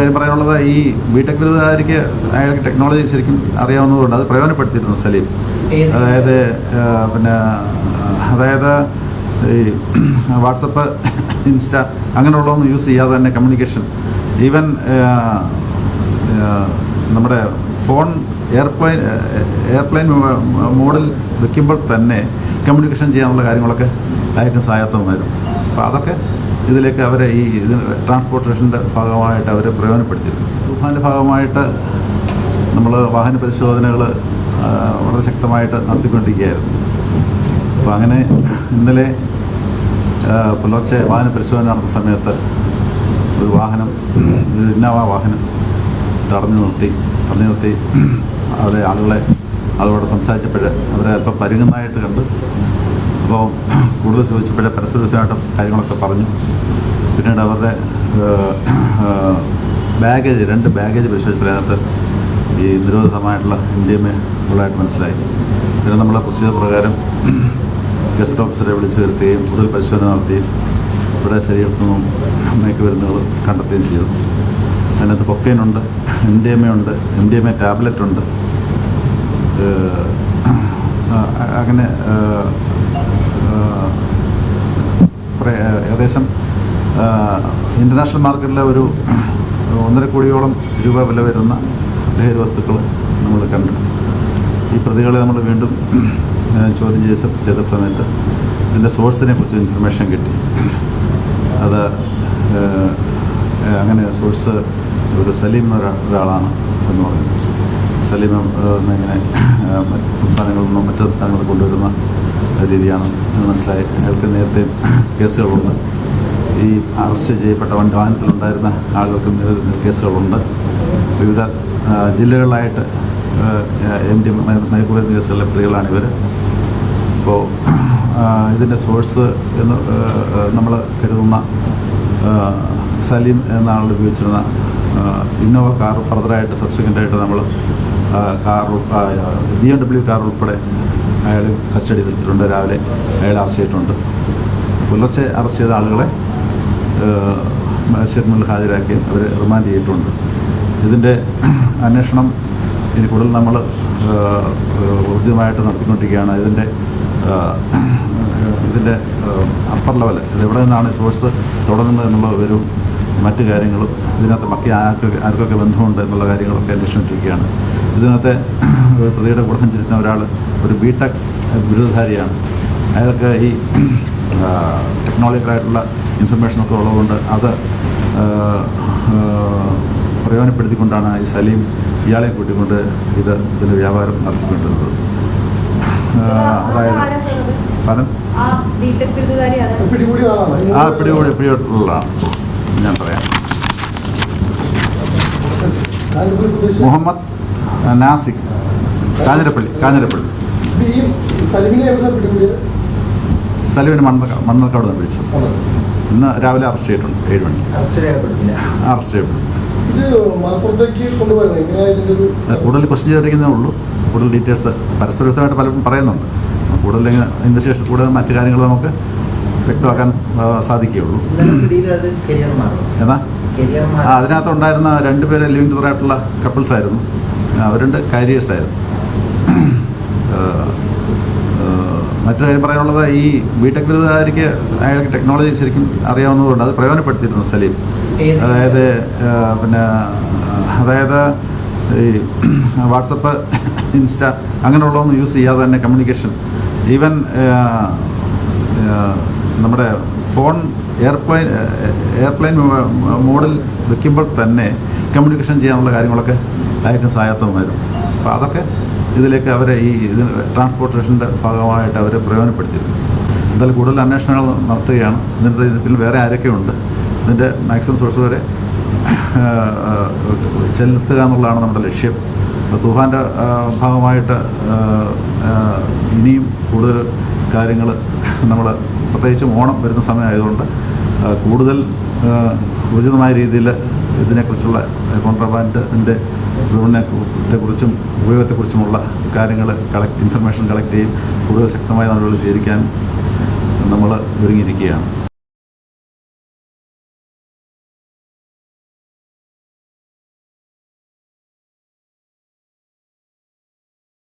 കാര്യം പറയാനുള്ളത്, ഈ ബിടെക് ബിരുദധാരിക്ക് അയാൾക്ക് ടെക്നോളജി ശരിക്കും അറിയാവുന്നതുകൊണ്ട് അത് പ്രയോജനപ്പെടുത്തിയിരുന്നു സലീം. അതായത് ഈ വാട്സപ്പ്, ഇൻസ്റ്റ അങ്ങനെയുള്ളതൊന്നും യൂസ് ചെയ്യാതെ തന്നെ കമ്മ്യൂണിക്കേഷൻ, ഈവൻ നമ്മുടെ ഫോൺ എയർപ്ലെയിൻ മോഡിൽ വയ്ക്കുമ്പോൾ തന്നെ കമ്മ്യൂണിക്കേഷൻ ചെയ്യാനുള്ള കാര്യങ്ങളൊക്കെ അയാൾക്ക് സഹായത്വമായിരുന്നു. അപ്പോൾ അതൊക്കെ ഇതിലേക്ക് അവരെ ഈ ട്രാൻസ്പോർട്ടേഷൻ്റെ ഭാഗമായിട്ട് അവർ പ്രയോജനപ്പെടുത്തിയിരുന്നു. തൂഫാൻ്റെ ഭാഗമായിട്ട് നമ്മൾ വാഹന പരിശോധനകൾ വളരെ ശക്തമായിട്ട് നടത്തിക്കൊണ്ടിരിക്കുകയായിരുന്നു. അപ്പോൾ അങ്ങനെ ഇന്നലെ പുലർച്ചെ വാഹന പരിശോധന നടത്തുന്ന സമയത്ത് ഒരു ഇന്നോവ വാഹനം തടഞ്ഞു നിർത്തി അവരെ ആളുകളോട് സംസാരിച്ചപ്പോൾ അവരെ അല്പം പരുങ്ങുന്നതായിട്ട് കണ്ട്. അപ്പോൾ കൂടുതൽ ചോദിച്ചപ്പോഴേ പരസ്പരമായിട്ട് കാര്യങ്ങളൊക്കെ പറഞ്ഞു. പിന്നീട് അവരുടെ രണ്ട് ബാഗേജ് പരിശോധിച്ചപ്പോൾ അതിനകത്ത് ഈ നിരോധിതമായിട്ടുള്ള ഇന്ത്യമേ ഉള്ളതായിട്ട് മനസ്സിലായി. പിന്നെ നമ്മളെ പ്രൊസീജിയർ പ്രകാരം ഗസ്റ്റ് ഓഫീസറെ വിളിച്ചു വരുത്തുകയും കൂടുതൽ പരിശോധന നടത്തുകയും ഇവിടെ ശരീരത്തു നിന്നും മയക്കുമരുന്നുകൾ കണ്ടെത്തുകയും ചെയ്തു. അതിനകത്ത് കൊക്കൈനുണ്ട്, MDMA ടാബ്ലറ്റുണ്ട്. അങ്ങനെ ഏകദേശം ഇൻ്റർനാഷണൽ മാർക്കറ്റിലെ ഒരു 1.5 കോടിയോളം രൂപ വില വരുന്ന ലഹരി വസ്തുക്കൾ നമ്മൾ കണ്ടെടുത്തു. ഈ പ്രതികളെ നമ്മൾ വീണ്ടും ചോദ്യം ചെയ്ത സമയത്ത് ഇതിൻ്റെ സോഴ്സിനെ കുറിച്ച് ഇൻഫർമേഷൻ കിട്ടി. അത് അങ്ങനെ സോഴ്സ് ഒരു സലീം ഒരാളാണ് എന്ന് പറഞ്ഞു. സലീം ഇങ്ങനെ സംസ്ഥാനങ്ങളിൽ നിന്നും മറ്റു സംസ്ഥാനങ്ങളിൽ കൊണ്ടുവരുന്ന രീതിയാണ് മനസ്സിലായി. അയാൾക്ക് നേരത്തെ കേസുകളുണ്ട്. ഈ അറസ്റ്റ് ചെയ്യപ്പെട്ട വാഹനത്തിലുണ്ടായിരുന്ന ആളുകൾക്കും കേസുകളുണ്ട്. വിവിധ ജില്ലകളിലായിട്ട് മയക്കുമരുന്ന് കേസുകളിലെ പ്രതികളാണിവർ. അപ്പോൾ ഇതിൻ്റെ സോഴ്സ് എന്ന് നമ്മൾ കരുതുന്ന സലീം എന്ന ആൾ ഉപയോഗിച്ചിരുന്ന ഇന്നോവ കാർ ഫർദറായിട്ട് സബ്സിക്വൻ്റായിട്ട് നമ്മൾ BMW കാർ ഉൾപ്പെടെ അയാൾ കസ്റ്റഡിയിൽ എടുത്തിട്ടുണ്ട്. രാവിലെ അയാൾ അറസ്റ്റ് ചെയ്തിട്ടുണ്ട്. പുലർച്ചെ അറസ്റ്റ് ചെയ്ത ആളുകളെ മജിസ്ട്രേറ്റിന് ഹാജരാക്കി അവർ റിമാൻഡ് ചെയ്തിട്ടുണ്ട്. ഇതിൻ്റെ അന്വേഷണം ഇനി കൂടുതൽ നമ്മൾ ഊർജിതമായിട്ട് നടത്തിക്കൊണ്ടിരിക്കുകയാണ്. ഇതിൻ്റെ അപ്പർ ലെവൽ ഇതെവിടെ നിന്നാണ് സോഴ്സ് തുടങ്ങുന്നത് എന്നുള്ള വിവരവും മറ്റു കാര്യങ്ങളും ഇതിനകത്ത് ബാക്കി ആർക്കൊക്കെ ബന്ധമുണ്ട് എന്നുള്ള കാര്യങ്ങളൊക്കെ അന്വേഷിച്ചുകൊണ്ടിരിക്കുകയാണ്. ഇതിനകത്തെ പ്രതിയുടെ കൂടെ സഞ്ചരിക്കുന്ന ഒരാൾ ഒരു ബിടെക് ബിരുദധാരിയാണ്. അയാൾക്ക് ഈ ടെക്നോളജിക്കലായിട്ടുള്ള ഇൻഫർമേഷനൊക്കെ ഉള്ളതുകൊണ്ട് അത് പ്രയോജനപ്പെടുത്തിക്കൊണ്ടാണ് ഈ സലീം ഇയാളെ കൂട്ടിക്കൊണ്ട് ഇതിൻ്റെ വ്യാപാരം നടത്തിക്കൊണ്ടിരുന്നത്. അതായത് പിടികൂടിയുള്ളതാണ് ഞാൻ പറയാം. മുഹമ്മദ് നാസിക്, കാഞ്ഞിരപ്പള്ളി. സലീമിന് മണ്ണർക്കാട് നിന്ന് പിടിച്ചത്. ഇന്ന് രാവിലെ അറസ്റ്റ് ചെയ്തിട്ടുണ്ട്. 7 മണിക്ക് അറസ്റ്റ് ചെയ്യപ്പെട്ടു. കൂടുതൽ ക്വസ്റ്റ്യൻ ചെയ്തിരിക്കുന്നേ ഉള്ളൂ. കൂടുതൽ ഡീറ്റെയിൽസ് പരസ്പരമായിട്ട് പലരും പറയുന്നുണ്ട്. കൂടുതൽ ഇൻവെസ്റ്റിഗേഷൻ കൂടുതൽ മറ്റു കാര്യങ്ങൾ നമുക്ക് വ്യക്തമാക്കാൻ സാധിക്കുകയുള്ളൂ. എന്നാ അതിനകത്തുണ്ടായിരുന്ന 2 പേര് ലിവിങ് ടുഗദറായിട്ടുള്ള കപ്പിൾസ് ആയിരുന്നു. അവരുണ്ട് കാരിയേഴ്സ് ആയിരുന്നു. മറ്റു കാര്യം പറയാനുള്ളത്, ഈ ബിടെക് ബിരുദധാരിക്ക് അയാൾക്ക് ടെക്നോളജി ശരിക്കും അറിയാവുന്നതുകൊണ്ട് അത് പ്രയോജനപ്പെടുത്തിയിരുന്നു സലീം. അതായത് ഈ വാട്സപ്പ്, ഇൻസ്റ്റ അങ്ങനെയുള്ളതൊന്നും യൂസ് ചെയ്യാതെ തന്നെ കമ്മ്യൂണിക്കേഷൻ, ഈവൻ നമ്മുടെ ഫോൺ എയർപ്ലെയിൻ മോഡിൽ വയ്ക്കുമ്പോൾ തന്നെ കമ്മ്യൂണിക്കേഷൻ ചെയ്യാനുള്ള കാര്യങ്ങളൊക്കെ അയാൾക്ക് സഹായത്വമായിരുന്നു. അപ്പോൾ അതൊക്കെ ഇതിലേക്ക് അവരെ ഈ ട്രാൻസ്പോർട്ടേഷൻ്റെ ഭാഗമായിട്ട് അവർ പ്രയോജനപ്പെടുത്തിയിരുന്നു. എന്തായാലും കൂടുതൽ അന്വേഷണങ്ങൾ നടത്തുകയാണ്. ഇതിൽ വേറെ ആരൊക്കെയുണ്ട്, ഇതിൻ്റെ മാക്സിമം സോഴ്സ് വരെ ചെലുത്തുക എന്നുള്ളതാണ് നമ്മുടെ ലക്ഷ്യം. തൂഫാൻ്റെ ഭാഗമായിട്ട് ഇനിയും കൂടുതൽ കാര്യങ്ങൾ നമ്മൾ പ്രത്യേകിച്ചും ഓണം വരുന്ന സമയമായതുകൊണ്ട് കൂടുതൽ ഉചിതമായ രീതിയിൽ ഇതിനെക്കുറിച്ചുള്ള കോൺട്രാബാൻഡിൻ്റെ വിപണനത്തെക്കുറിച്ചും ഉപയോഗത്തെക്കുറിച്ചുമുള്ള കാര്യങ്ങൾ ഇൻഫർമേഷൻ കളക്ട് ചെയ്യും കൂടുതൽ ശക്തമായ നടപടികൾ സ്വീകരിക്കാൻ നമ്മൾ ഒരുങ്ങിയിരിക്കുകയാണ്.